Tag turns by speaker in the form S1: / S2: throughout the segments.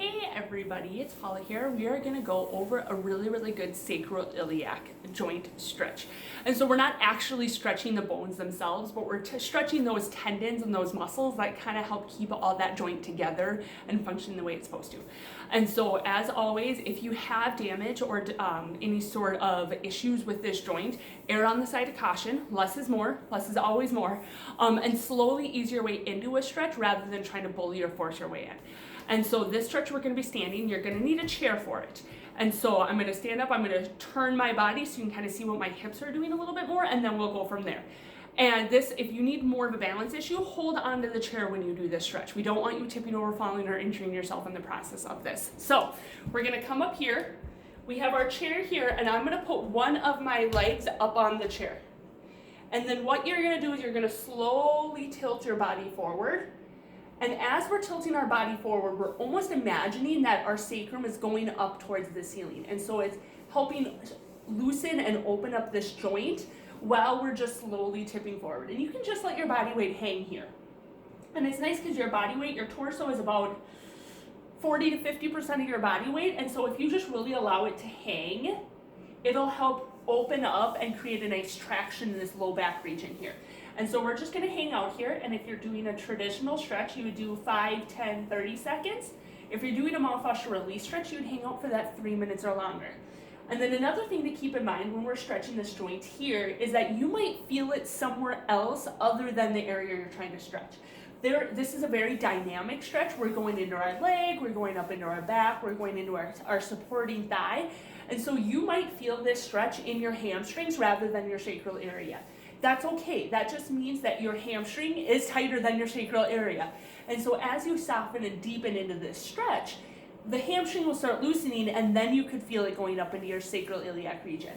S1: Hey everybody, it's Paula here. We are going to go over a really good sacroiliac joint stretch. And so we're not actually stretching the bones themselves, but we're stretching those tendons and those muscles that kind of help keep all that joint together and function the way it's supposed to. And so as always, if you have damage or any sort of issues with this joint, err on the side of caution. Less is more, less is always more, and slowly ease your way into a stretch rather than trying to bully or force your way in. And so this stretch, we're going to be standing. You're going to need a chair for it. And so I'm going to stand up. I'm going to turn my body so you can kind of see what my hips are doing a little bit more, and then we'll go from there. And this, if you need more of a balance issue, hold on to the chair when you do this stretch. We don't want you tipping over, falling, or injuring yourself in the process of this. So we're going to come up here. We have our chair here, and I'm going to put one of my legs up on the chair. And then what you're going to do is you're going to slowly tilt your body forward. And as we're tilting our body forward, we're almost imagining that our sacrum is going up towards the ceiling. And so it's helping loosen and open up this joint while we're just slowly tipping forward. And you can just let your body weight hang here. And it's nice because your body weight, your torso is about 40 to 50% of your body weight. And so if you just really allow it to hang, it'll help open up and create a nice traction in this low back region here. And so we're just going to hang out here, and if you're doing a traditional stretch, you would do 5, 10, 30 seconds. If you're doing a myofascial release stretch, you would hang out for that 3 minutes or longer. And then another thing to keep in mind when we're stretching this joint here is that you might feel it somewhere else other than the area you're trying to stretch. This is a very dynamic stretch. We're going into our leg, we're going up into our back, we're going into our supporting thigh. And so you might feel this stretch in your hamstrings rather than your sacral area. That's okay. That just means that your hamstring is tighter than your sacral area. And so as you soften and deepen into this stretch, the hamstring will start loosening, and then you could feel it going up into your sacroiliac region.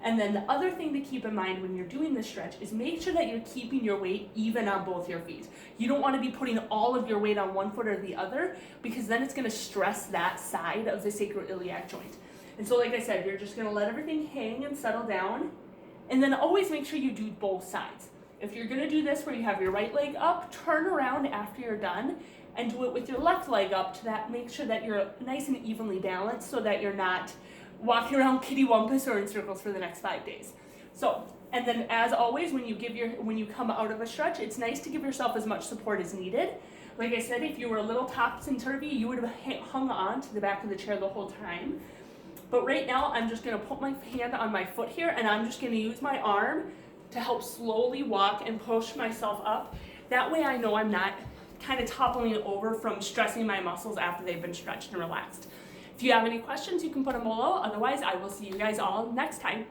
S1: And then the other thing to keep in mind when you're doing this stretch is make sure that you're keeping your weight even on both your feet. You don't want to be putting all of your weight on one foot or the other, because then it's going to stress that side of the sacroiliac joint. And so like I said, you're just going to let everything hang and settle down. And then always make sure you do both sides. If you're going to do this where you have your right leg up, turn around after you're done and do it with your left leg up to that. Make sure that you're nice and evenly balanced so that you're not walking around kitty-wampus or in circles for the next 5 days. So, and then as always, when you come out of a stretch, it's nice to give yourself as much support as needed. Like I said, if you were a little topsy-turvy, you would have hung on to the back of the chair the whole time. But right now, I'm just going to put my hand on my foot here, and I'm just going to use my arm to help slowly walk and push myself up. That way I know I'm not kind of toppling over from stressing my muscles after they've been stretched and relaxed. If you have any questions, you can put them below. Otherwise, I will see you guys all next time.